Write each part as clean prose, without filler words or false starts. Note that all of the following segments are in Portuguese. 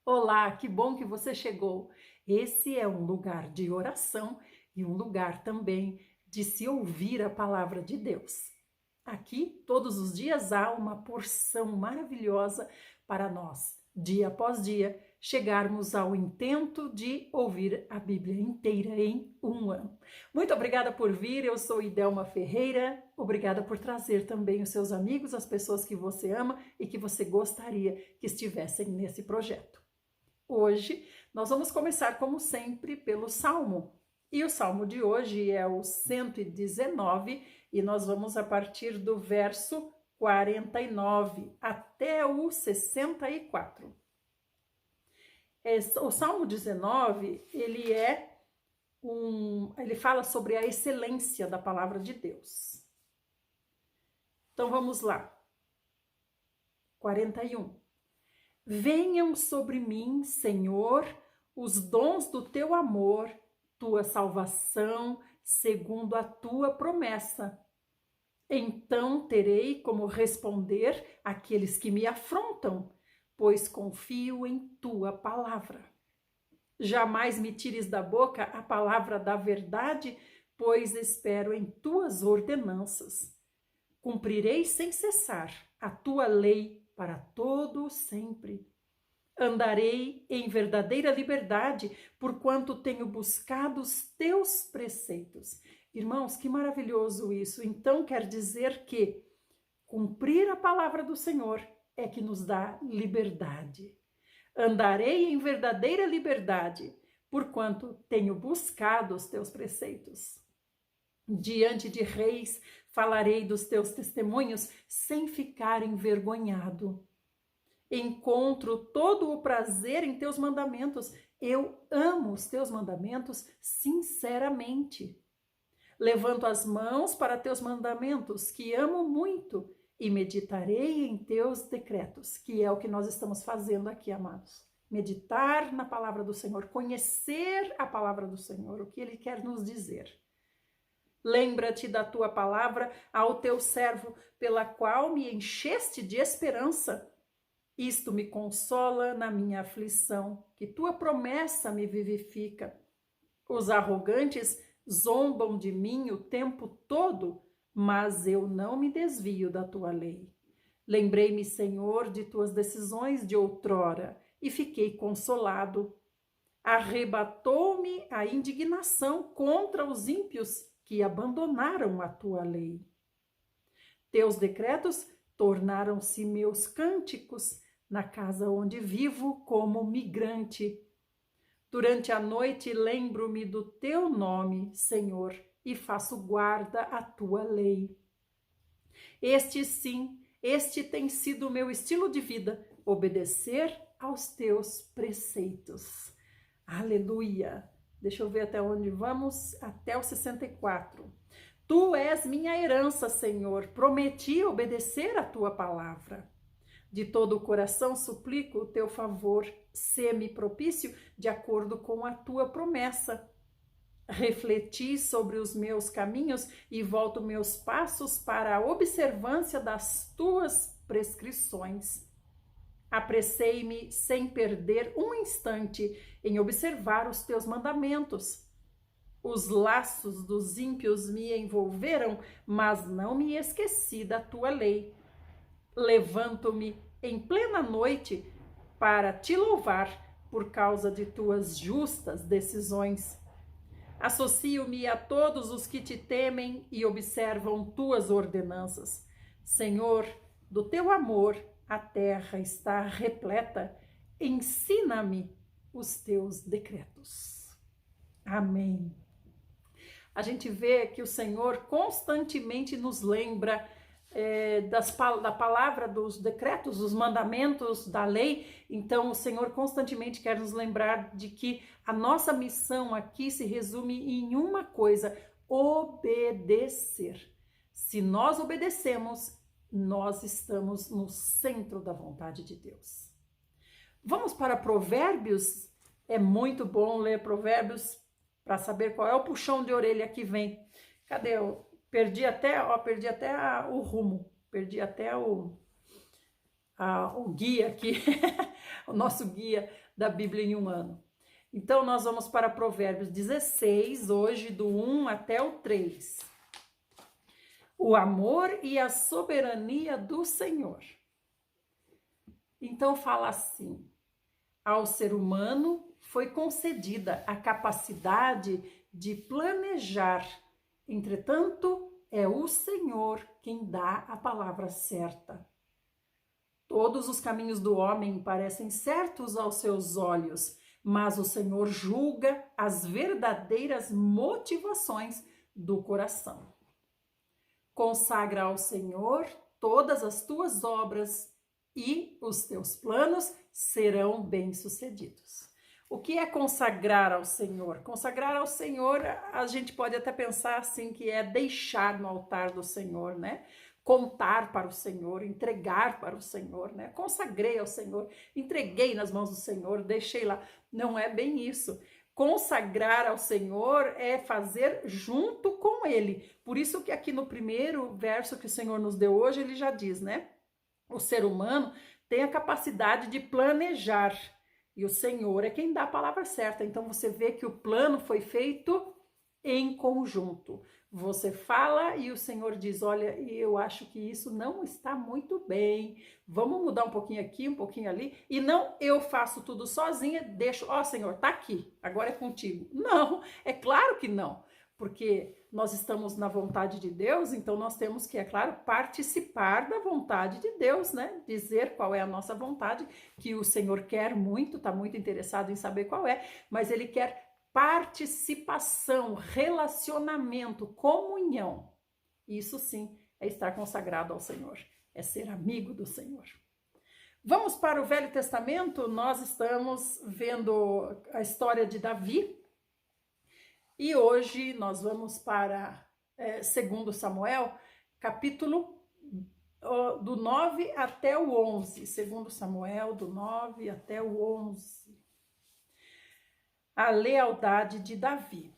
Olá, que bom que você chegou. Esse é um lugar de oração e um lugar também de se ouvir a palavra de Deus. Aqui, todos os dias, há uma porção maravilhosa para nós, dia após dia, chegarmos ao intento de ouvir a Bíblia inteira em um ano. Muito obrigada por vir, eu sou Idelma Ferreira, obrigada por trazer também os seus amigos, as pessoas que você ama e que você gostaria que estivessem nesse projeto. Hoje nós vamos começar, como sempre, pelo Salmo. E o Salmo de hoje é o 119 e nós vamos a partir do verso 49 até o 64. O Salmo 19, ele fala sobre a excelência da palavra de Deus. Então vamos lá. 41. Venham sobre mim, Senhor, os dons do teu amor, tua salvação, segundo a tua promessa. Então terei como responder àqueles que me afrontam, pois confio em tua palavra. Jamais me tires da boca a palavra da verdade, pois espero em tuas ordenanças. Cumprirei sem cessar a tua lei para todo sempre. Andarei em verdadeira liberdade, porquanto tenho buscado os teus preceitos. Irmãos, que maravilhoso isso! Então quer dizer que cumprir a palavra do Senhor é que nos dá liberdade. Andarei em verdadeira liberdade, porquanto tenho buscado os teus preceitos. Diante de reis falarei dos teus testemunhos sem ficar envergonhado. Encontro todo o prazer em teus mandamentos. Eu amo os teus mandamentos sinceramente. Levanto as mãos para teus mandamentos, que amo muito, e meditarei em teus decretos, que é o que nós estamos fazendo aqui, amados. Meditar na palavra do Senhor, conhecer a palavra do Senhor, o que Ele quer nos dizer. Lembra-te da tua palavra ao teu servo, pela qual me encheste de esperança. Isto me consola na minha aflição, que tua promessa me vivifica. Os arrogantes zombam de mim o tempo todo, mas eu não me desvio da tua lei. Lembrei-me, Senhor, de tuas decisões de outrora e fiquei consolado. Arrebatou-me a indignação contra os ímpios que abandonaram a tua lei. Teus decretos tornaram-se meus cânticos na casa onde vivo como migrante. Durante a noite lembro-me do teu nome, Senhor, e faço guarda à tua lei. Este tem sido o meu estilo de vida, obedecer aos teus preceitos. Aleluia! Deixa eu ver até onde vamos, até o 64. Tu és minha herança, Senhor, prometi obedecer a tua palavra. De todo o coração suplico o teu favor, sê-me propício de acordo com a tua promessa. Refleti sobre os meus caminhos e volto meus passos para a observância das tuas prescrições. Apressei-me sem perder um instante em observar os teus mandamentos. Os laços dos ímpios me envolveram, mas não me esqueci da tua lei. Levanto-me em plena noite para te louvar por causa de tuas justas decisões. Associo-me a todos os que te temem e observam tuas ordenanças. Senhor, do teu amor a terra está repleta. Ensina-me os teus decretos. Amém. A gente vê que o Senhor constantemente nos lembra da palavra, dos decretos, dos mandamentos, da lei. Então o Senhor constantemente quer nos lembrar de que a nossa missão aqui se resume em uma coisa: obedecer. Se nós obedecemos, nós estamos no centro da vontade de Deus. Vamos para Provérbios. É muito bom ler Provérbios para saber qual é o puxão de orelha que vem. Cadê eu? Perdi até o rumo, perdi até o guia aqui, o nosso guia da Bíblia em um ano. Então, nós vamos para Provérbios 16, hoje do 1 até o 3. O amor e a soberania do Senhor. Então, fala assim: ao ser humano foi concedida a capacidade de planejar, entretanto, é o Senhor quem dá a palavra certa. Todos os caminhos do homem parecem certos aos seus olhos, mas o Senhor julga as verdadeiras motivações do coração. Consagra ao Senhor todas as tuas obras e os teus planos serão bem-sucedidos. O que é consagrar ao Senhor? Consagrar ao Senhor, a gente pode até pensar assim, que é deixar no altar do Senhor, né? Contar para o Senhor, entregar para o Senhor, né? Consagrei ao Senhor, entreguei nas mãos do Senhor, deixei lá. Não é bem isso. Consagrar ao Senhor é fazer junto com Ele. Por isso que aqui no primeiro verso que o Senhor nos deu hoje, ele já diz, né? O ser humano tem a capacidade de planejar e o Senhor é quem dá a palavra certa. Então você vê que o plano foi feito em conjunto. Você fala e o Senhor diz: olha, eu acho que isso não está muito bem, vamos mudar um pouquinho aqui, um pouquinho ali, e não eu faço tudo sozinha, deixo, ó Senhor, tá aqui, agora é contigo. Não, é claro que não, porque nós estamos na vontade de Deus, então nós temos que, é claro, participar da vontade de Deus, né? Dizer qual é a nossa vontade, que o Senhor quer muito, está muito interessado em saber qual é, mas Ele quer participação, relacionamento, comunhão. Isso sim é estar consagrado ao Senhor, é ser amigo do Senhor. Vamos para o Velho Testamento, nós estamos vendo a história de Davi e hoje nós vamos para 2 Samuel, capítulo do 9 até o 11. 2 Samuel, do 9 até o 11. A lealdade de Davi.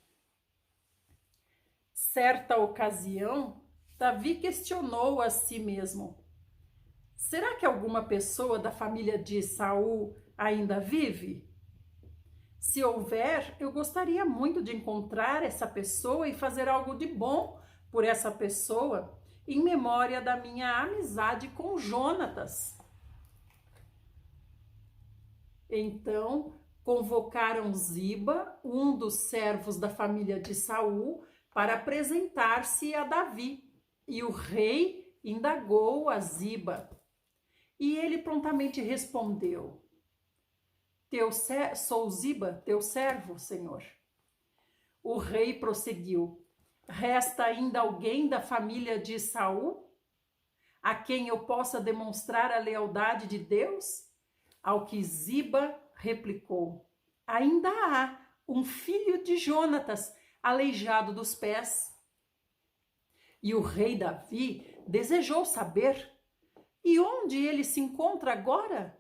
Certa ocasião, Davi questionou a si mesmo: será que alguma pessoa da família de Saul ainda vive? Se houver, eu gostaria muito de encontrar essa pessoa e fazer algo de bom por essa pessoa, em memória da minha amizade com Jonatas. Então, convocaram Ziba, um dos servos da família de Saul, para apresentar-se a Davi. E o rei indagou a Ziba. E ele prontamente respondeu: sou Ziba, teu servo, Senhor. O rei prosseguiu: resta ainda alguém da família de Saul, a quem eu possa demonstrar a lealdade de Deus? Ao que Ziba replicou: ainda há um filho de Jonatas, aleijado dos pés. E o rei Davi desejou saber: e onde ele se encontra agora?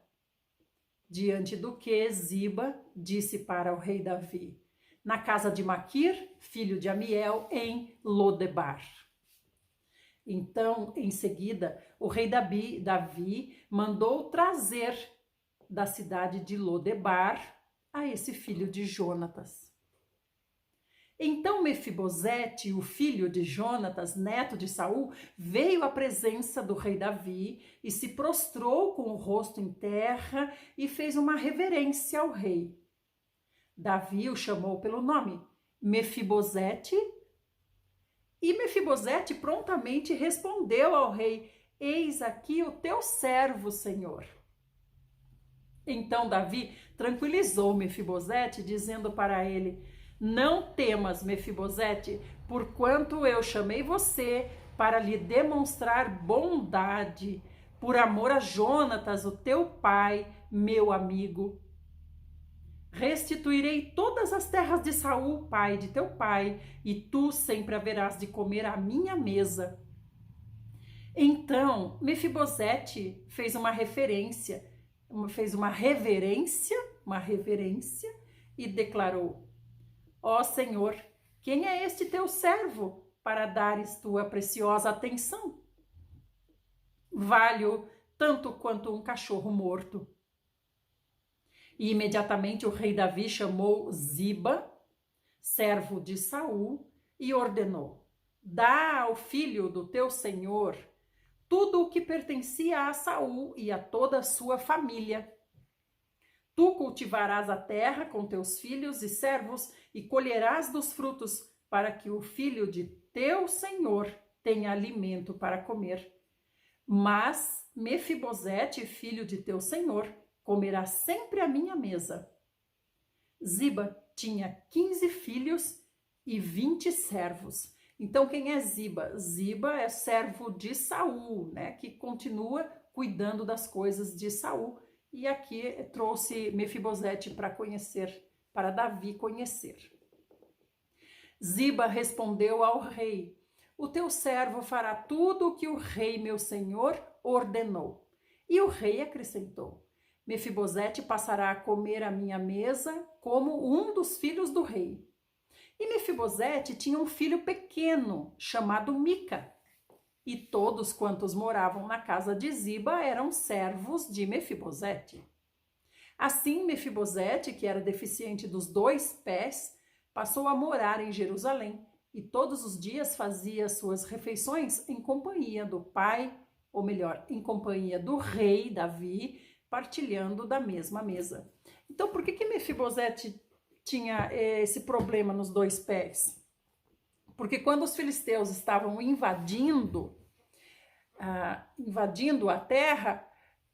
Diante do que Ziba disse para o rei Davi: na casa de Maquir, filho de Amiel, em Lodebar. Então, em seguida, o rei Davi mandou trazer da cidade de Lodebar a esse filho de Jonatas. Então Mefibosete, o filho de Jonatas, neto de Saul, veio à presença do rei Davi e se prostrou com o rosto em terra e fez uma reverência ao rei. Davi o chamou pelo nome: Mefibosete. E Mefibosete prontamente respondeu ao rei: eis aqui o teu servo, Senhor. Então Davi tranquilizou Mefibosete, dizendo para ele: não temas, Mefibosete, porquanto eu chamei você para lhe demonstrar bondade, por amor a Jonatas, o teu pai, meu amigo. Restituirei todas as terras de Saul, pai de teu pai, e tu sempre haverás de comer à minha mesa. Então Mefibosete fez uma reverência e declarou: ó Senhor, quem é este teu servo para dares tua preciosa atenção? Valho tanto quanto um cachorro morto. E imediatamente o rei Davi chamou Ziba, servo de Saul, e ordenou: dá ao filho do teu senhor tudo o que pertencia a Saul e a toda a sua família. Tu cultivarás a terra com teus filhos e servos e colherás dos frutos, para que o filho de teu senhor tenha alimento para comer. Mas Mefibosete, filho de teu senhor, comerá sempre à minha mesa. Ziba tinha 15 filhos e 20 servos. Então, quem é Ziba? Ziba é servo de Saul, né? Que continua cuidando das coisas de Saul. E aqui trouxe Mefibosete para conhecer, para Davi conhecer. Ziba respondeu ao rei: o teu servo fará tudo o que o rei, meu senhor, ordenou. E o rei acrescentou: Mefibosete passará a comer à minha mesa como um dos filhos do rei. E Mefibosete tinha um filho pequeno, chamado Mica. E todos quantos moravam na casa de Ziba eram servos de Mefibosete. Assim, Mefibosete, que era deficiente dos 2 pés, passou a morar em Jerusalém e todos os dias fazia suas refeições em companhia do pai, ou melhor, em companhia do rei Davi, partilhando da mesma mesa. Então, por que Mefibosete tinha esse problema nos 2 pés? Porque quando os filisteus estavam invadindo a terra,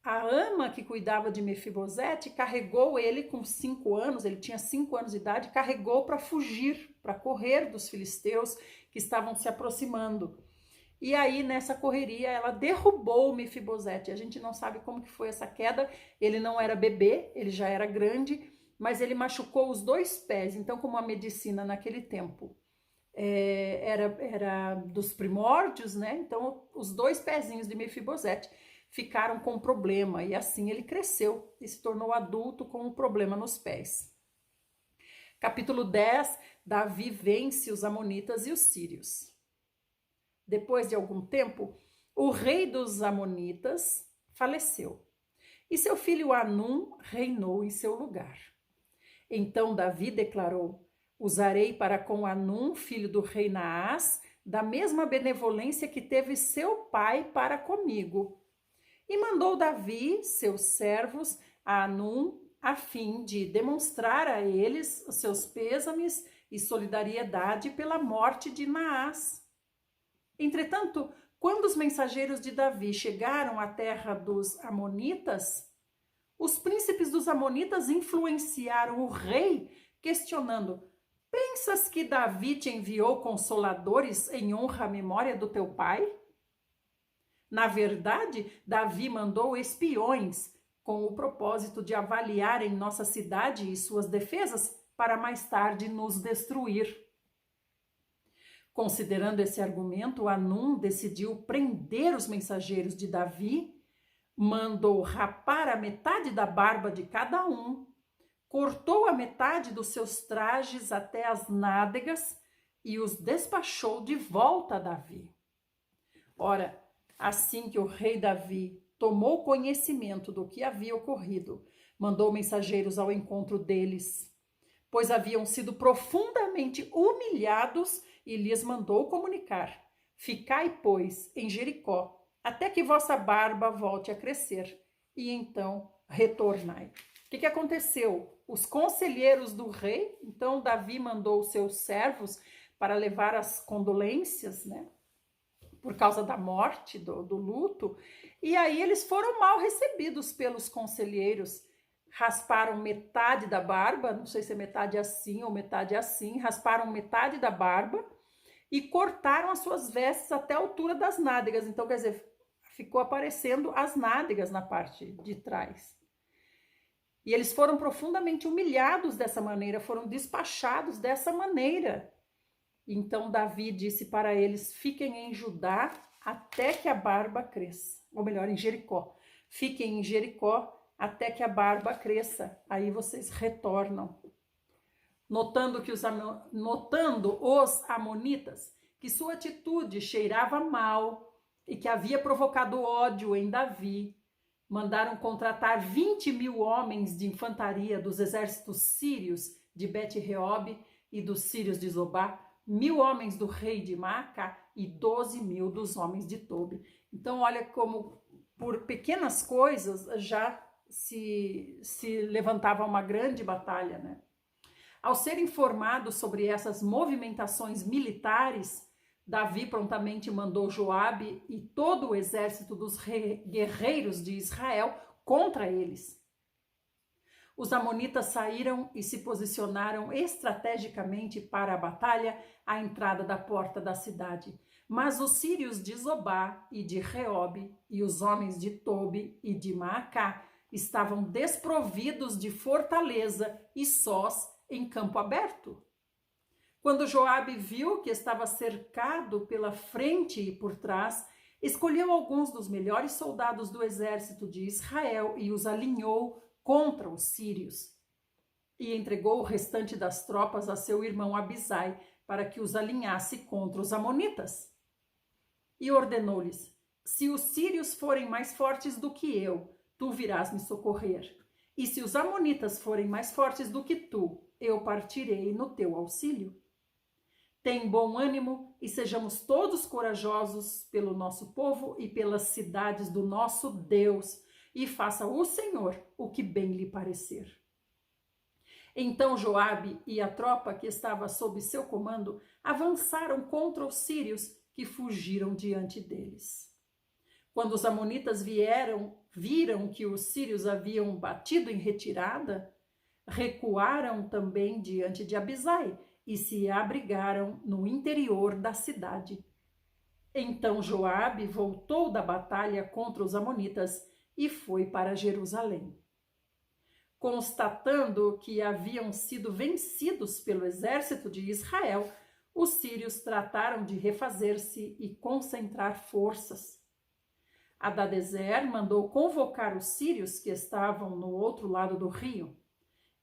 a ama que cuidava de Mefibosete carregou ele com 5 anos, ele tinha 5 anos de idade, carregou para fugir, para correr dos filisteus que estavam se aproximando. E aí, nessa correria, ela derrubou Mefibosete. A gente não sabe como que foi essa queda, ele não era bebê, ele já era grande, mas ele machucou os 2 pés. Então, como a medicina naquele tempo era dos primórdios, né? Então, os 2 pezinhos de Mefibosete ficaram com problema, e assim ele cresceu e se tornou adulto com um problema nos pés. Capítulo 10, Davi vence os amonitas e os sírios. Depois de algum tempo, o rei dos amonitas faleceu, e seu filho Anum reinou em seu lugar. Então Davi declarou: usarei para com Anum, filho do rei Naás, da mesma benevolência que teve seu pai para comigo. E mandou Davi seus servos a Anum, a fim de demonstrar a eles os seus pêsames e solidariedade pela morte de Naás. Entretanto, quando os mensageiros de Davi chegaram à terra dos amonitas, os príncipes dos amonitas influenciaram o rei, questionando: pensas que Davi te enviou consoladores em honra à memória do teu pai? Na verdade, Davi mandou espiões com o propósito de avaliarem nossa cidade e suas defesas para mais tarde nos destruir. Considerando esse argumento, Anum decidiu prender os mensageiros de Davi, mandou rapar a metade da barba de cada um, cortou a metade dos seus trajes até as nádegas e os despachou de volta a Davi. Ora, assim que o rei Davi tomou conhecimento do que havia ocorrido, mandou mensageiros ao encontro deles, pois haviam sido profundamente humilhados, e lhes mandou comunicar: ficai, pois, em Jericó, até que vossa barba volte a crescer, e então retornai. O que aconteceu? Os conselheiros do rei, então Davi mandou seus servos para levar as condolências, né? Por causa da morte, do luto, e aí eles foram mal recebidos pelos conselheiros. Rasparam metade da barba, não sei se é metade assim ou metade assim, rasparam metade da barba e cortaram as suas vestes até a altura das nádegas. Então, quer dizer, ficou aparecendo as nádegas na parte de trás. E eles foram profundamente humilhados dessa maneira, foram despachados dessa maneira. Então Davi disse para eles: fiquem em Judá até que a barba cresça. Ou melhor, em Jericó. Fiquem em Jericó até que a barba cresça. Aí vocês retornam. Notando os amonitas que sua atitude cheirava mal e que havia provocado ódio em Davi, mandaram contratar 20.000 homens de infantaria dos exércitos sírios de Bet-Reob e dos sírios de Zobá, 1.000 homens do rei de Maaca e 12.000 dos homens de Tobi. Então, olha como por pequenas coisas já se levantava uma grande batalha, né? Ao ser informado sobre essas movimentações militares, Davi prontamente mandou Joabe e todo o exército dos guerreiros de Israel contra eles. Os amonitas saíram e se posicionaram estrategicamente para a batalha à entrada da porta da cidade. Mas os sírios de Zobá e de Reob e os homens de Tobi e de Maacá estavam desprovidos de fortaleza e sós em campo aberto. Quando Joabe viu que estava cercado pela frente e por trás, escolheu alguns dos melhores soldados do exército de Israel e os alinhou contra os sírios. E entregou o restante das tropas a seu irmão Abisai para que os alinhasse contra os amonitas. E ordenou-lhes: se os sírios forem mais fortes do que eu, tu virás me socorrer. E se os amonitas forem mais fortes do que tu, eu partirei no teu auxílio. Tem bom ânimo e sejamos todos corajosos pelo nosso povo e pelas cidades do nosso Deus, e faça o Senhor o que bem lhe parecer. Então Joabe e a tropa que estava sob seu comando avançaram contra os sírios que fugiram diante deles. Quando os amonitas viram que os sírios haviam batido em retirada, recuaram também diante de Abisai e se abrigaram no interior da cidade. Então Joabe voltou da batalha contra os amonitas e foi para Jerusalém. Constatando que haviam sido vencidos pelo exército de Israel, os sírios trataram de refazer-se e concentrar forças. Hadadezer mandou convocar os sírios que estavam no outro lado do rio.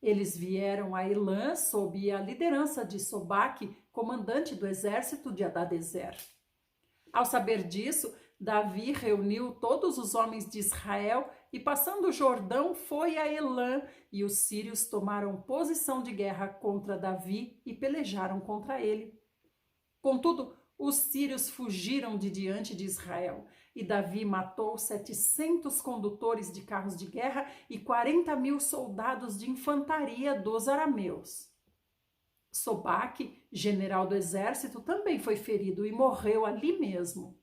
Eles vieram a Elã sob a liderança de Sobaque, comandante do exército de Hadadezer. Ao saber disso, Davi reuniu todos os homens de Israel e, passando o Jordão, foi a Elã, e os sírios tomaram posição de guerra contra Davi e pelejaram contra ele. Contudo, os sírios fugiram de diante de Israel, e Davi matou 700 condutores de carros de guerra e 40.000 soldados de infantaria dos arameus. Sobaque, general do exército, também foi ferido e morreu ali mesmo.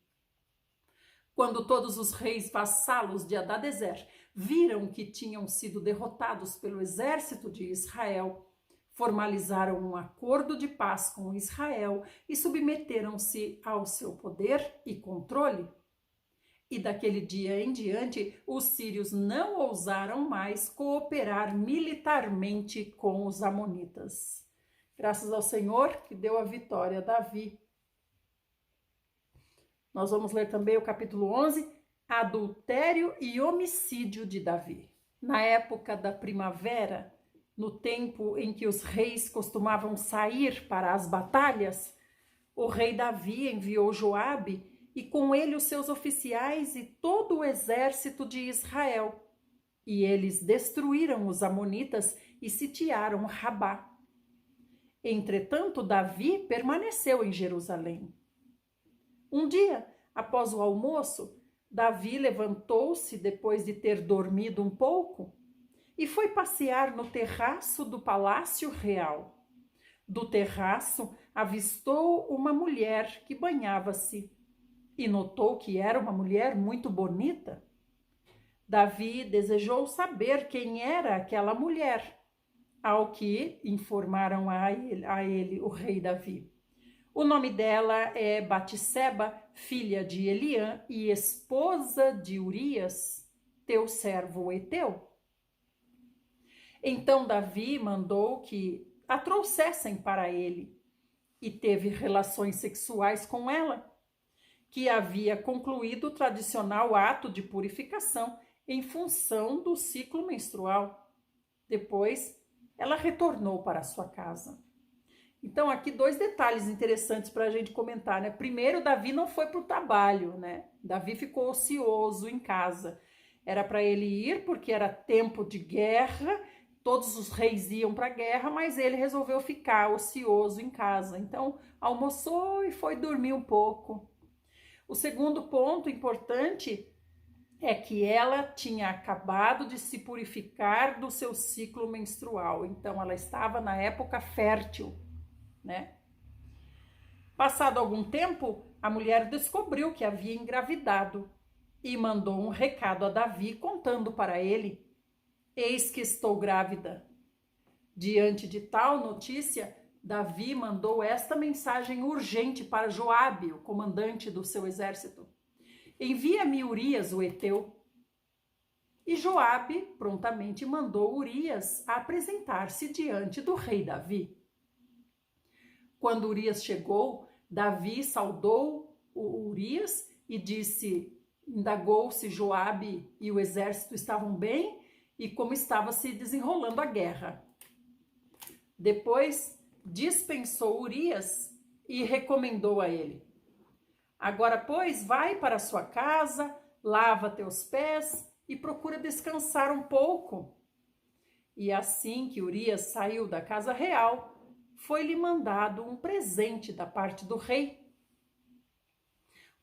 Quando todos os reis vassalos de Hadadezer viram que tinham sido derrotados pelo exército de Israel, formalizaram um acordo de paz com Israel e submeteram-se ao seu poder e controle. E daquele dia em diante, os sírios não ousaram mais cooperar militarmente com os amonitas. Graças ao Senhor que deu a vitória a Davi. Nós vamos ler também o capítulo 11, Adultério e Homicídio de Davi. Na época da primavera, no tempo em que os reis costumavam sair para as batalhas, o rei Davi enviou Joabe e com ele os seus oficiais e todo o exército de Israel. E eles destruíram os amonitas e sitiaram Rabá. Entretanto, Davi permaneceu em Jerusalém. Um dia, após o almoço, Davi levantou-se depois de ter dormido um pouco e foi passear no terraço do palácio real. Do terraço, avistou uma mulher que banhava-se e notou que era uma mulher muito bonita. Davi desejou saber quem era aquela mulher, ao que informaram a ele o rei Davi. O nome dela é Batseba, filha de Eliã e esposa de Urias, teu servo Eteu. Então Davi mandou que a trouxessem para ele e teve relações sexuais com ela, que havia concluído o tradicional ato de purificação em função do ciclo menstrual. Depois, ela retornou para sua casa. Então, aqui 2 detalhes interessantes para a gente comentar, né? Primeiro, Davi não foi para o trabalho, né? Davi ficou ocioso em casa. Era para ele ir porque era tempo de guerra, todos os reis iam para a guerra, mas ele resolveu ficar ocioso em casa. Então, almoçou e foi dormir um pouco. O segundo ponto importante é que ela tinha acabado de se purificar do seu ciclo menstrual. Então, ela estava na época fértil, né? Passado algum tempo, a mulher descobriu que havia engravidado e mandou um recado a Davi contando para ele: eis que estou grávida. Diante de tal notícia, Davi mandou esta mensagem urgente para Joabe, o comandante do seu exército: envia-me Urias, o heteu. E Joabe prontamente mandou Urias apresentar-se diante do rei Davi. Quando Urias chegou, Davi saudou o Urias e disse, indagou se Joabe e o exército estavam bem e como estava se desenrolando a guerra. Depois dispensou Urias e recomendou a ele: agora, pois, vai para sua casa, lava teus pés e procura descansar um pouco. E assim que Urias saiu da casa real, foi-lhe mandado um presente da parte do rei.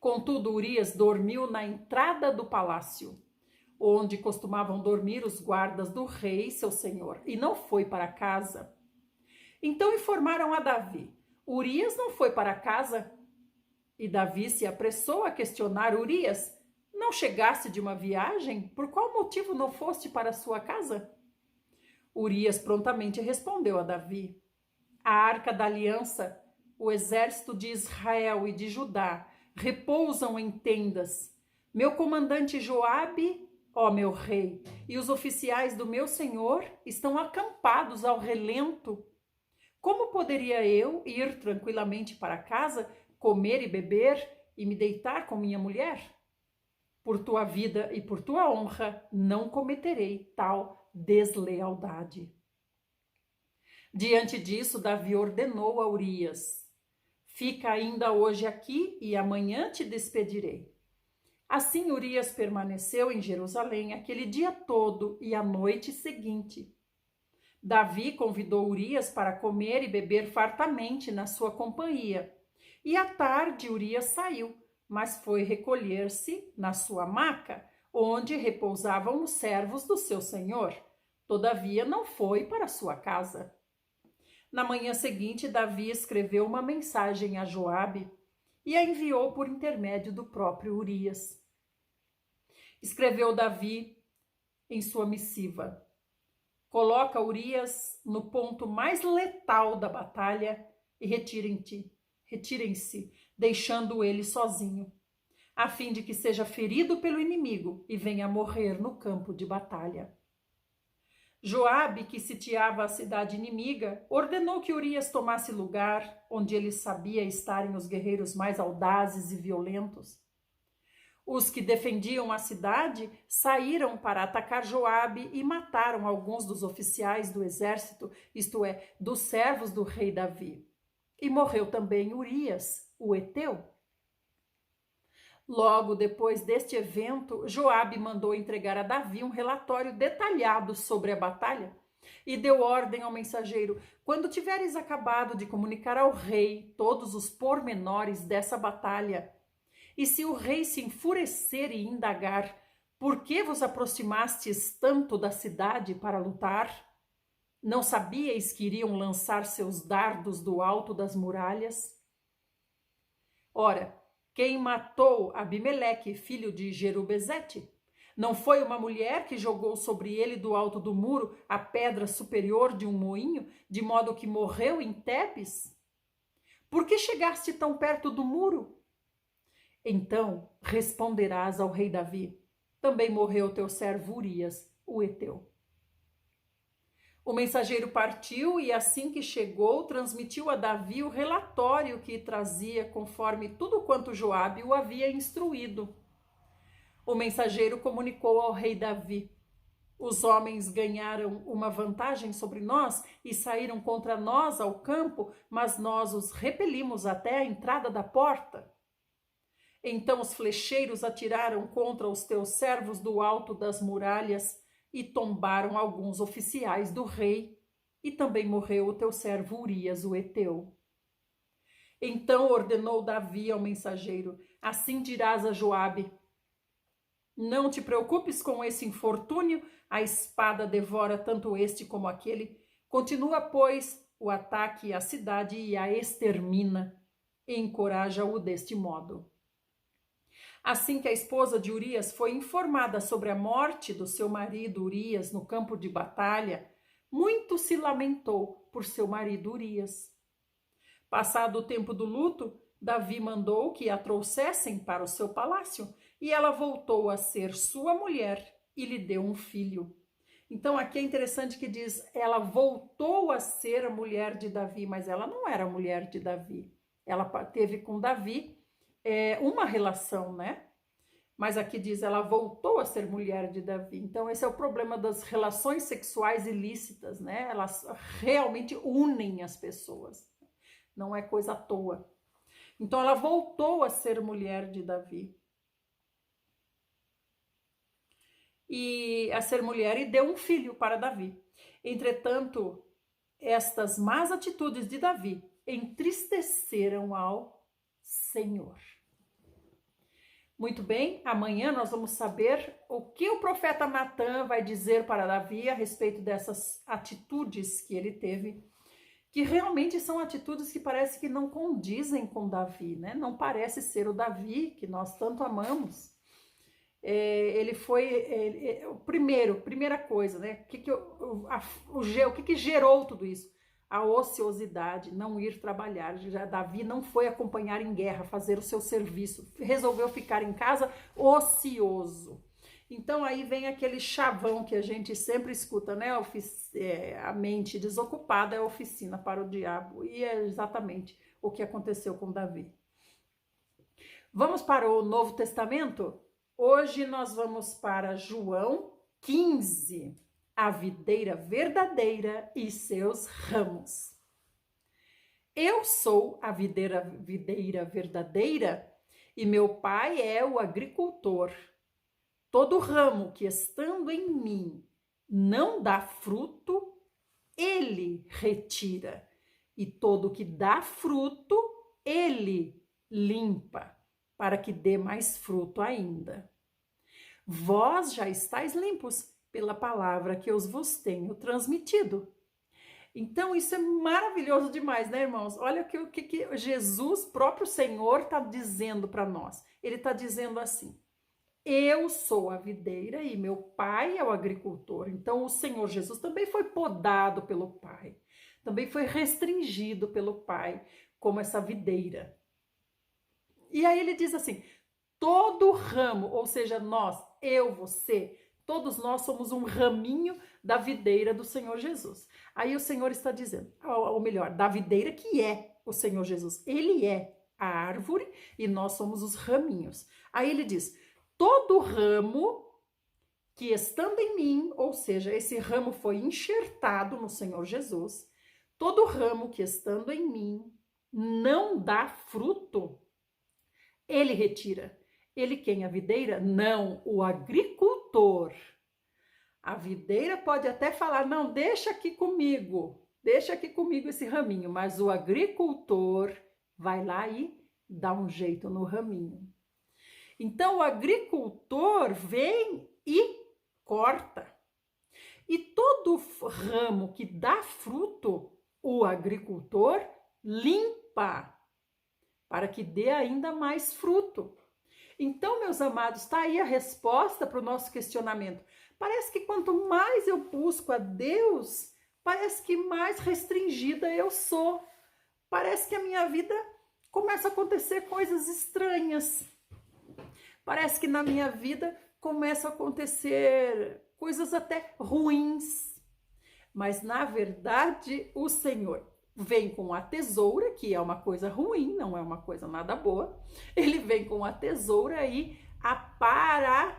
Contudo, Urias dormiu na entrada do palácio, onde costumavam dormir os guardas do rei, seu senhor, e não foi para casa. Então informaram a Davi: Urias não foi para casa? E Davi se apressou a questionar Urias: não chegaste de uma viagem? Por qual motivo não foste para sua casa? Urias prontamente respondeu a Davi: a arca da aliança, o exército de Israel e de Judá repousam em tendas. Meu comandante Joabe, ó meu rei, e os oficiais do meu senhor estão acampados ao relento. Como poderia eu ir tranquilamente para casa, comer e beber e me deitar com minha mulher? Por tua vida e por tua honra não cometerei tal deslealdade. Diante disso, Davi ordenou a Urias: fica ainda hoje aqui e amanhã te despedirei. Assim Urias permaneceu em Jerusalém aquele dia todo e a noite seguinte. Davi convidou Urias para comer e beber fartamente na sua companhia. E à tarde Urias saiu, mas foi recolher-se na sua maca, onde repousavam os servos do seu senhor. Todavia não foi para sua casa. Na manhã seguinte, Davi escreveu uma mensagem a Joabe e a enviou por intermédio do próprio Urias. Escreveu Davi em sua missiva: coloca Urias no ponto mais letal da batalha e retirem-se, deixando ele sozinho, a fim de que seja ferido pelo inimigo e venha morrer no campo de batalha. Joabe, que sitiava a cidade inimiga, ordenou que Urias tomasse lugar onde ele sabia estarem os guerreiros mais audazes e violentos. Os que defendiam a cidade saíram para atacar Joabe e mataram alguns dos oficiais do exército, isto é, dos servos do rei Davi. E morreu também Urias, o heteu. Logo depois deste evento, Joabe mandou entregar a Davi um relatório detalhado sobre a batalha e deu ordem ao mensageiro: quando tiveres acabado de comunicar ao rei todos os pormenores dessa batalha, e se o rei se enfurecer e indagar por que vos aproximastes tanto da cidade para lutar, não sabíeis que iriam lançar seus dardos do alto das muralhas? Ora, quem matou Abimeleque, filho de Jerubezete? Não foi uma mulher que jogou sobre ele do alto do muro a pedra superior de um moinho, de modo que morreu em Tebes? Por que chegaste tão perto do muro? Então responderás ao rei Davi: também morreu teu servo Urias, o heteu. O mensageiro partiu e, assim que chegou, transmitiu a Davi o relatório que trazia conforme tudo quanto Joabe o havia instruído. O mensageiro comunicou ao rei Davi: os homens ganharam uma vantagem sobre nós e saíram contra nós ao campo, mas nós os repelimos até a entrada da porta. Então os flecheiros atiraram contra os teus servos do alto das muralhas e tombaram alguns oficiais do rei, e também morreu o teu servo Urias, o heteu. Então ordenou Davi ao mensageiro: assim dirás a Joabe: não te preocupes com esse infortúnio, a espada devora tanto este como aquele. Continua, pois, o ataque à cidade e a extermina. Encoraja-o deste modo. Assim que a esposa de Urias foi informada sobre a morte do seu marido Urias no campo de batalha, muito se lamentou por seu marido Urias. Passado o tempo do luto, Davi mandou que a trouxessem para o seu palácio, e ela voltou a ser sua mulher e lhe deu um filho. Então aqui é interessante que diz, ela voltou a ser a mulher de Davi, mas ela não era a mulher de Davi. Ela teve com Davi uma relação, né? Mas aqui diz, ela voltou a ser mulher de Davi. Então esse é o problema das relações sexuais ilícitas, né? Elas realmente unem as pessoas. Não é coisa à toa. Então ela voltou a ser mulher de Davi. E a ser mulher e deu um filho para Davi. Entretanto, estas más atitudes de Davi entristeceram ao Senhor. Muito bem, amanhã nós vamos saber o que o profeta Natã vai dizer para Davi a respeito dessas atitudes que ele teve, que realmente são atitudes que parece que não condizem com Davi, né? Não parece ser o Davi que nós tanto amamos. Ele foi primeira coisa, né? O que gerou tudo isso? A ociosidade, não ir trabalhar. Já Davi não foi acompanhar em guerra, fazer o seu serviço, resolveu ficar em casa ocioso. Então aí vem aquele chavão que a gente sempre escuta, né? A mente desocupada é oficina para o diabo, e é exatamente o que aconteceu com Davi. Vamos para o Novo Testamento? Hoje nós vamos para João 15, a videira verdadeira e seus ramos. Eu sou a videira verdadeira e meu pai é o agricultor. Todo ramo que estando em mim não dá fruto, ele retira. E todo que dá fruto, ele limpa, para que dê mais fruto ainda. Vós já estáis limpos pela palavra que eu vos tenho transmitido. Então isso é maravilhoso demais, né, irmãos? Olha o que Jesus, próprio Senhor, está dizendo para nós. Ele está dizendo assim: eu sou a videira e meu pai é o agricultor. Então o Senhor Jesus também foi podado pelo pai, também foi restringido pelo pai, como essa videira. E aí ele diz assim, todo ramo, ou seja, nós, eu, você, todos nós somos um raminho da videira do Senhor Jesus. Aí o Senhor está dizendo, ou melhor, da videira que é o Senhor Jesus. Ele é a árvore e nós somos os raminhos. Aí ele diz, todo ramo que estando em mim, ou seja, esse ramo foi enxertado no Senhor Jesus, todo ramo que estando em mim não dá fruto, ele retira. Ele quem? A videira? Não, o agricultor. A videira pode até falar, não, deixa aqui comigo esse raminho, mas o agricultor vai lá e dá um jeito no raminho. Então o agricultor vem e corta. E todo ramo que dá fruto, o agricultor limpa, para que dê ainda mais fruto. Então, meus amados, está aí a resposta para o nosso questionamento. Parece que quanto mais eu busco a Deus, parece que mais restringida eu sou. Parece que a minha vida começa a acontecer coisas estranhas. Parece que na minha vida começam a acontecer coisas até ruins. Mas, na verdade, o Senhor vem com a tesoura, que é uma coisa ruim, não é uma coisa nada boa. Ele vem com a tesoura e apara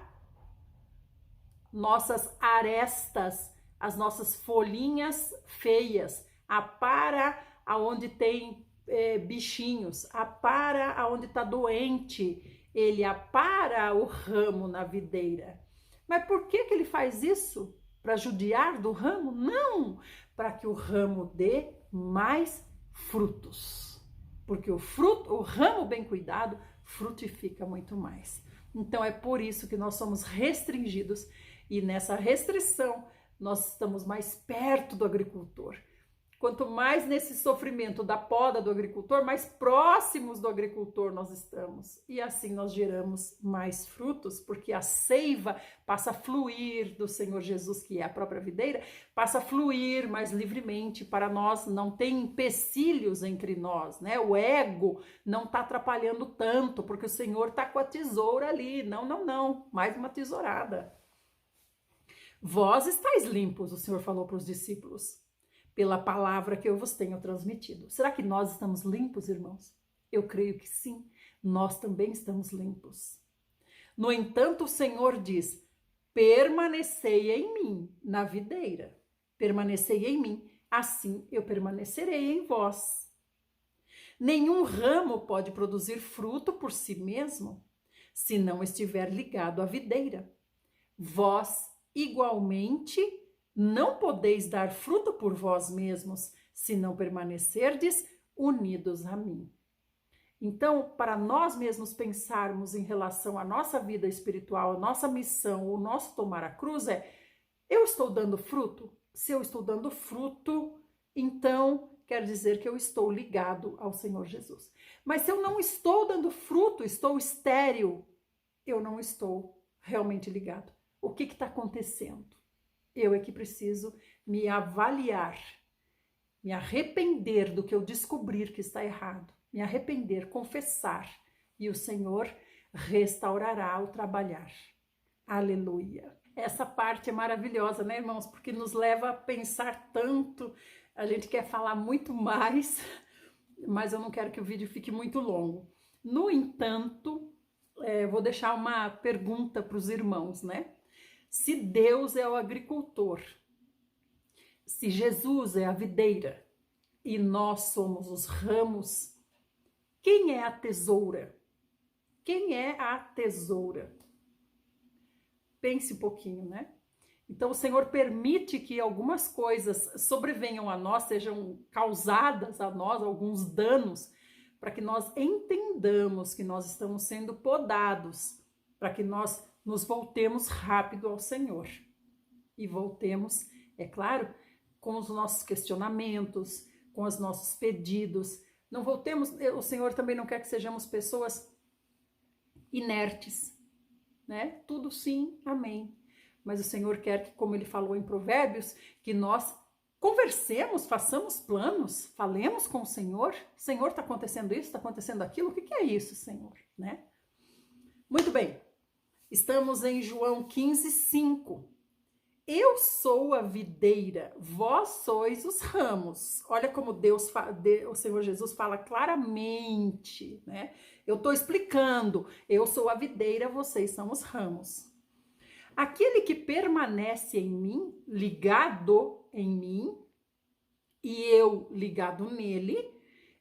nossas arestas, as nossas folhinhas feias, apara aonde tem bichinhos, apara aonde está doente ele apara o ramo na videira. Mas por que ele faz isso? Para judiar do ramo? Não, para que o ramo dê mais frutos. Porque o ramo bem cuidado, frutifica muito mais. Então é por isso que nós somos restringidos e nessa restrição nós estamos mais perto do agricultor. Quanto mais nesse sofrimento da poda do agricultor, mais próximos do agricultor nós estamos. E assim nós geramos mais frutos, porque a seiva passa a fluir do Senhor Jesus, que é a própria videira, passa a fluir mais livremente para nós, não tem empecilhos entre nós, né? O ego não está atrapalhando tanto, porque o Senhor está com a tesoura ali. Não, mais uma tesourada. Vós estáis limpos, o Senhor falou para os discípulos, pela palavra que eu vos tenho transmitido. Será que nós estamos limpos, irmãos? Eu creio que sim, nós também estamos limpos. No entanto, o Senhor diz: permanecei em mim, na videira. Permanecei em mim, assim eu permanecerei em vós. Nenhum ramo pode produzir fruto por si mesmo, se não estiver ligado à videira. Vós, igualmente, não podeis dar fruto por vós mesmos, se não permanecerdes unidos a mim. Então, para nós mesmos pensarmos em relação à nossa vida espiritual, a nossa missão, o nosso tomar a cruz eu estou dando fruto? Se eu estou dando fruto, então quer dizer que eu estou ligado ao Senhor Jesus. Mas se eu não estou dando fruto, estou estéril, eu não estou realmente ligado. O que está acontecendo? Eu é que preciso me avaliar, me arrepender do que eu descobrir que está errado, me arrepender, confessar, e o Senhor restaurará o trabalhar. Aleluia! Essa parte é maravilhosa, né, irmãos? Porque nos leva a pensar tanto, a gente quer falar muito mais, mas eu não quero que o vídeo fique muito longo. No entanto, vou deixar uma pergunta para os irmãos, né? Se Deus é o agricultor, se Jesus é a videira e nós somos os ramos, quem é a tesoura? Quem é a tesoura? Pense um pouquinho, né? Então o Senhor permite que algumas coisas sobrevenham a nós, sejam causadas a nós alguns danos, para que nós entendamos que nós estamos sendo podados, para que nós nos voltemos rápido ao Senhor. E voltemos, é claro, com os nossos questionamentos, com os nossos pedidos. Não voltemos, o Senhor também não quer que sejamos pessoas inertes, né? Tudo sim, amém. Mas o Senhor quer que, como ele falou em Provérbios, que nós conversemos, façamos planos, falemos com o Senhor. Senhor, está acontecendo isso, está acontecendo aquilo, o que é isso, Senhor, né? Muito bem. Estamos em João 15:5. Eu sou a videira, vós sois os ramos. Olha como o Senhor Jesus fala claramente, né? Eu estou explicando. Eu sou a videira, vocês são os ramos. Aquele que permanece em mim, ligado em mim, e eu ligado nele,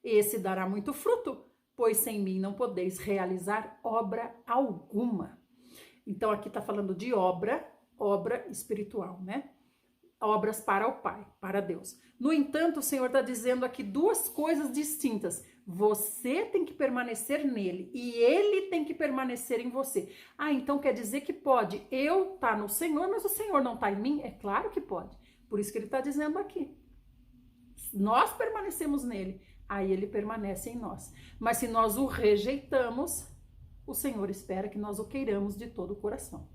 esse dará muito fruto, pois sem mim não podeis realizar obra alguma. Então aqui está falando de obra espiritual, né? Obras para o Pai, para Deus. No entanto, o Senhor está dizendo aqui duas coisas distintas. Você tem que permanecer nele e ele tem que permanecer em você. Ah, então quer dizer que pode eu estar no Senhor, mas o Senhor não está em mim? É claro que pode. Por isso que ele está dizendo aqui. Nós permanecemos nele, aí ele permanece em nós. Mas se nós o rejeitamos, o Senhor espera que nós o queiramos de todo o coração.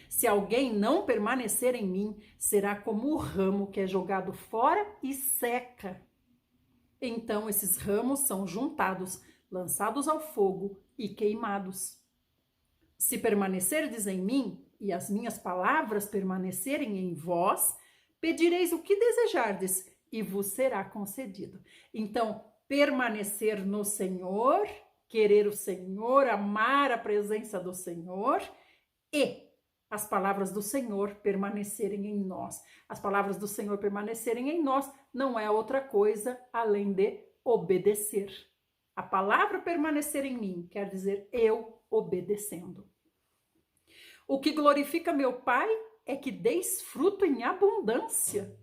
Se alguém não permanecer em mim, será como o ramo que é jogado fora e seca. Então esses ramos são juntados, lançados ao fogo e queimados. Se permanecerdes em mim e as minhas palavras permanecerem em vós, pedireis o que desejardes e vos será concedido. Então, permanecer no Senhor, querer o Senhor, amar a presença do Senhor e as palavras do Senhor permanecerem em nós. As palavras do Senhor permanecerem em nós não é outra coisa além de obedecer. A palavra permanecer em mim quer dizer eu obedecendo. O que glorifica meu Pai é que deis fruto em abundância,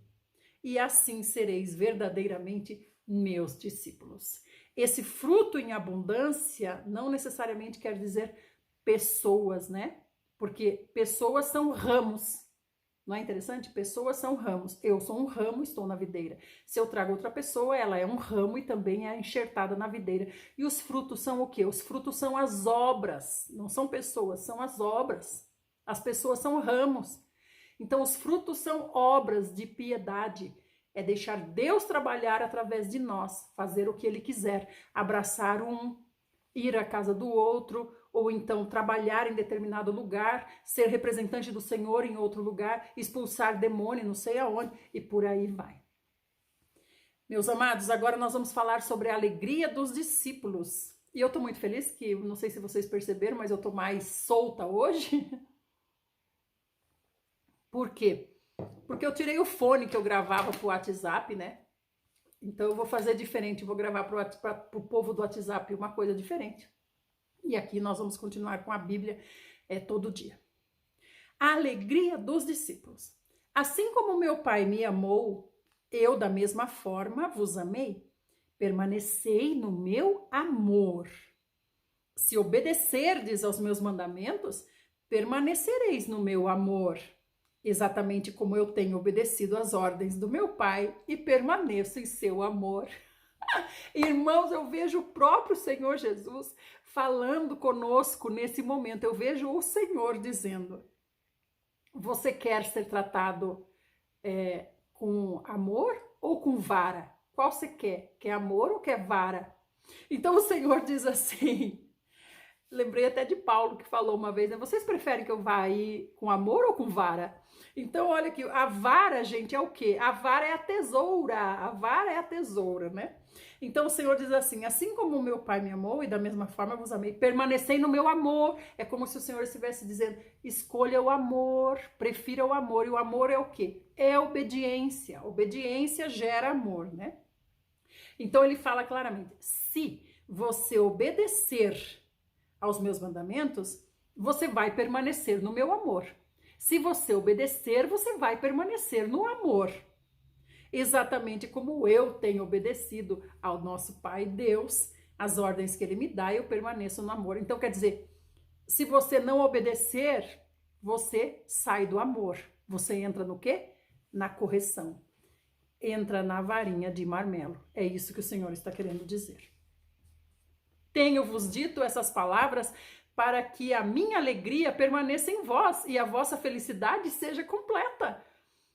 e assim sereis verdadeiramente meus discípulos. Esse fruto em abundância não necessariamente quer dizer pessoas, né? Porque pessoas são ramos. Não é interessante? Pessoas são ramos. Eu sou um ramo, estou na videira. Se eu trago outra pessoa, ela é um ramo e também é enxertada na videira. E os frutos são o quê? Os frutos são as obras. Não são pessoas, são as obras. As pessoas são ramos. Então, os frutos são obras de piedade. É deixar Deus trabalhar através de nós, fazer o que Ele quiser, abraçar um, ir à casa do outro, ou então trabalhar em determinado lugar, ser representante do Senhor em outro lugar, expulsar demônio não sei aonde, e por aí vai. Meus amados, agora nós vamos falar sobre a alegria dos discípulos. E eu estou muito feliz que, não sei se vocês perceberam, mas eu estou mais solta hoje. Por quê? Porque eu tirei o fone que eu gravava pro WhatsApp, né? Então eu vou fazer diferente, vou gravar pro povo do WhatsApp uma coisa diferente. E aqui nós vamos continuar com a Bíblia todo dia. A alegria dos discípulos. Assim como meu Pai me amou, eu da mesma forma vos amei. Permanecei no meu amor. Se obedecerdes aos meus mandamentos, permanecereis no meu amor. Exatamente como eu tenho obedecido às ordens do meu Pai e permaneço em seu amor. Irmãos, eu vejo o próprio Senhor Jesus falando conosco nesse momento. Eu vejo o Senhor dizendo: você quer ser tratado com amor ou com vara? Qual você quer? Quer amor ou quer vara? Então o Senhor diz assim, lembrei até de Paulo que falou uma vez, né? Vocês preferem que eu vá aí com amor ou com vara? Então olha aqui, a vara, gente, é o quê? A vara é a tesoura, né? Então o Senhor diz assim, assim como o meu Pai me amou e da mesma forma eu vos amei, permanecei no meu amor. É como se o Senhor estivesse dizendo, escolha o amor, prefira o amor. E o amor é o quê? É obediência. Obediência gera amor, né? Então ele fala claramente, se você obedecer aos meus mandamentos, você vai permanecer no meu amor. Se você obedecer, você vai permanecer no amor. Exatamente como eu tenho obedecido ao nosso Pai Deus, as ordens que Ele me dá, eu permaneço no amor. Então, quer dizer, se você não obedecer, você sai do amor. Você entra no quê? Na correção. Entra na varinha de marmelo. É isso que o Senhor está querendo dizer. Tenho-vos dito essas palavras para que a minha alegria permaneça em vós e a vossa felicidade seja completa.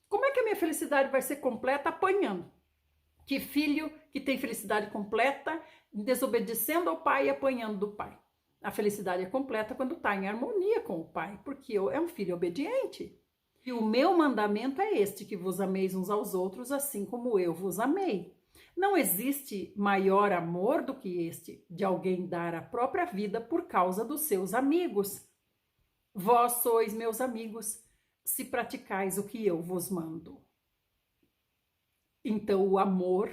Como é que a minha felicidade vai ser completa? Apanhando. Que filho que tem felicidade completa, desobedecendo ao pai e apanhando do pai? A felicidade é completa quando está em harmonia com o pai, porque é um filho obediente. E o meu mandamento é este, que vos ameis uns aos outros, assim como eu vos amei. Não existe maior amor do que este, de alguém dar a própria vida por causa dos seus amigos. Vós sois meus amigos, se praticais o que eu vos mando. Então, o amor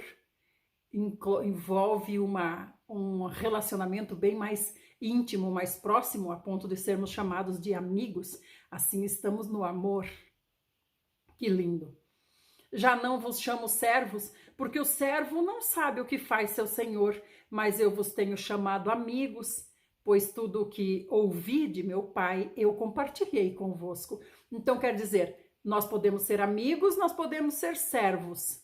envolve um relacionamento bem mais íntimo, mais próximo, a ponto de sermos chamados de amigos. Assim estamos no amor. Que lindo! Já não vos chamo servos, porque o servo não sabe o que faz seu senhor, mas eu vos tenho chamado amigos, pois tudo o que ouvi de meu Pai, eu compartilhei convosco. Então, quer dizer, nós podemos ser amigos, nós podemos ser servos.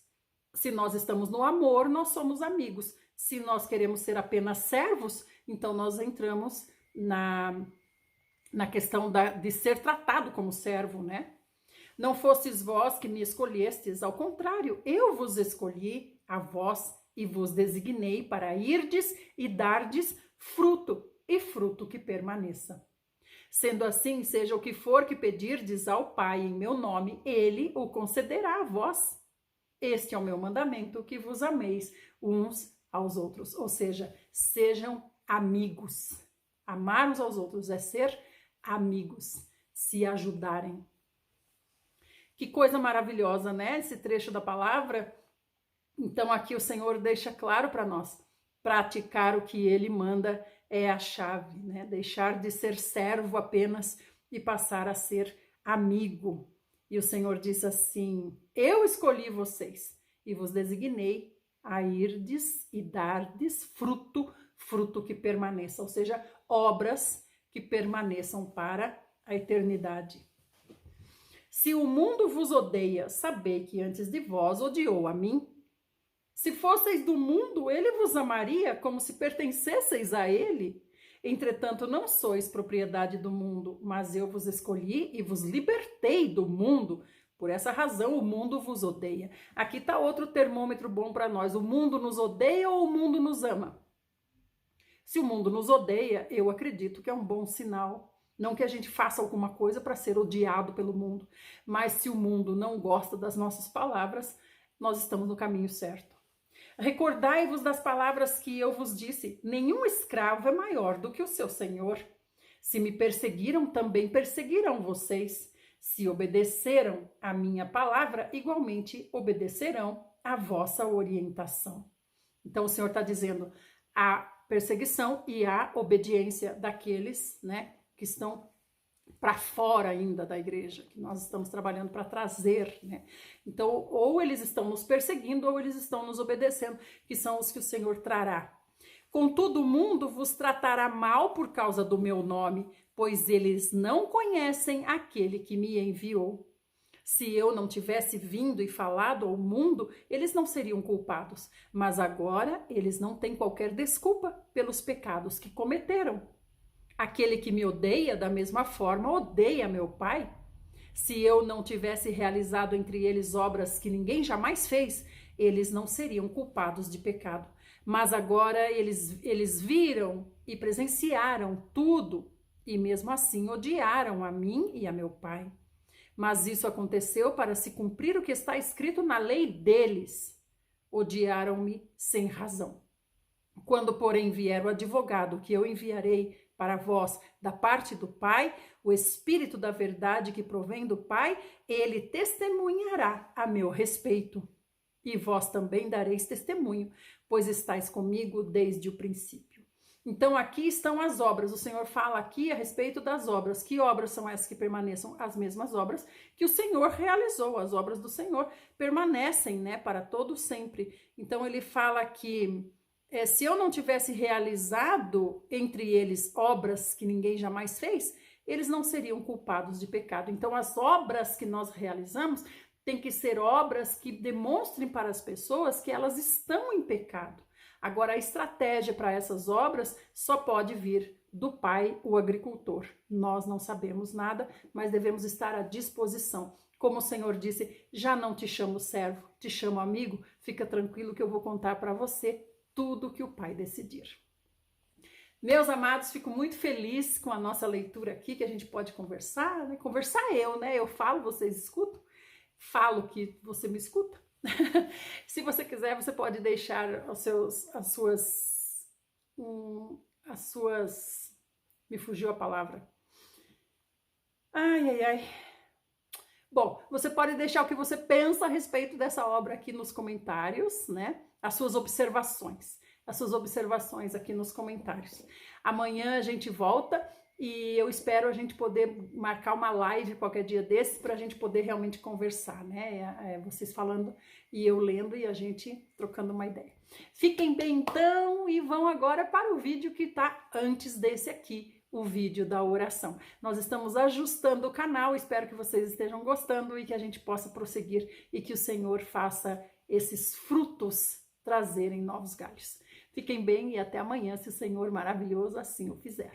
Se nós estamos no amor, nós somos amigos. Se nós queremos ser apenas servos, então nós entramos na questão de ser tratado como servo, né? Não fostes vós que me escolhestes, ao contrário, eu vos escolhi a vós e vos designei para irdes e dardes fruto, e fruto que permaneça. Sendo assim, seja o que for que pedirdes ao Pai em meu nome, ele o concederá a vós. Este é o meu mandamento, que vos ameis uns aos outros. Ou seja, sejam amigos. Amar uns aos outros é ser amigos, se ajudarem. Que coisa maravilhosa, né? Esse trecho da palavra. Então aqui o Senhor deixa claro para nós. Praticar o que ele manda é a chave, né? Deixar de ser servo apenas e passar a ser amigo. E o Senhor diz assim: eu escolhi vocês e vos designei a irdes e dardes fruto, fruto que permaneça, ou seja, obras que permaneçam para a eternidade. Se o mundo vos odeia, sabei que antes de vós odiou a mim. Se fosseis do mundo, ele vos amaria como se pertencesseis a ele. Entretanto, não sois propriedade do mundo, mas eu vos escolhi e vos libertei do mundo. Por essa razão, o mundo vos odeia. Aqui está outro termômetro bom para nós. O mundo nos odeia ou o mundo nos ama? Se o mundo nos odeia, eu acredito que é um bom sinal. Não que a gente faça alguma coisa para ser odiado pelo mundo, mas se o mundo não gosta das nossas palavras, nós estamos no caminho certo. Recordai-vos das palavras que eu vos disse: nenhum escravo é maior do que o seu senhor. Se me perseguiram, também perseguirão vocês. Se obedeceram à minha palavra, igualmente obedecerão à vossa orientação. Então o Senhor está dizendo a perseguição e a obediência daqueles, né, que estão para fora ainda da igreja, que nós estamos trabalhando para trazer, né? Então, ou eles estão nos perseguindo, ou eles estão nos obedecendo, que são os que o Senhor trará. Contudo, o mundo vos tratará mal por causa do meu nome, pois eles não conhecem aquele que me enviou. Se eu não tivesse vindo e falado ao mundo, eles não seriam culpados, mas agora eles não têm qualquer desculpa pelos pecados que cometeram. Aquele que me odeia, da mesma forma, odeia meu Pai. Se eu não tivesse realizado entre eles obras que ninguém jamais fez, eles não seriam culpados de pecado. Mas agora eles viram e presenciaram tudo, e mesmo assim odiaram a mim e a meu Pai. Mas isso aconteceu para se cumprir o que está escrito na lei deles. Odiaram-me sem razão. Quando, porém, vier o advogado que eu enviarei para vós da parte do Pai, o Espírito da verdade que provém do Pai, ele testemunhará a meu respeito. E vós também dareis testemunho, pois estáis comigo desde o princípio. Então aqui estão as obras. O Senhor fala aqui a respeito das obras. Que obras são essas que permaneçam? As mesmas obras que o Senhor realizou. As obras do Senhor permanecem, né, para todo sempre. Então ele fala que se eu não tivesse realizado entre eles obras que ninguém jamais fez, eles não seriam culpados de pecado. Então, as obras que nós realizamos têm que ser obras que demonstrem para as pessoas que elas estão em pecado. Agora, a estratégia para essas obras só pode vir do Pai, o agricultor. Nós não sabemos nada, mas devemos estar à disposição. Como o Senhor disse, já não te chamo servo, te chamo amigo, fica tranquilo que eu vou contar para você tudo que o Pai decidir. Meus amados, fico muito feliz com a nossa leitura aqui, que a gente pode conversar, né? Conversar né? Eu falo, vocês escutam. Falo que você me escuta. Se você quiser, você pode deixar as suas... Me fugiu a palavra. Ai. Bom, você pode deixar o que você pensa a respeito dessa obra aqui nos comentários, né? As suas observações aqui nos comentários. Amanhã a gente volta e eu espero a gente poder marcar uma live qualquer dia desse para a gente poder realmente conversar, né? Vocês falando e eu lendo e a gente trocando uma ideia. Fiquem bem então e vão agora para o vídeo que está antes desse aqui, o vídeo da oração. Nós estamos ajustando o canal, espero que vocês estejam gostando e que a gente possa prosseguir e que o Senhor faça esses frutos trazerem novos galhos. Fiquem bem e até amanhã, se o Senhor maravilhoso assim o fizer.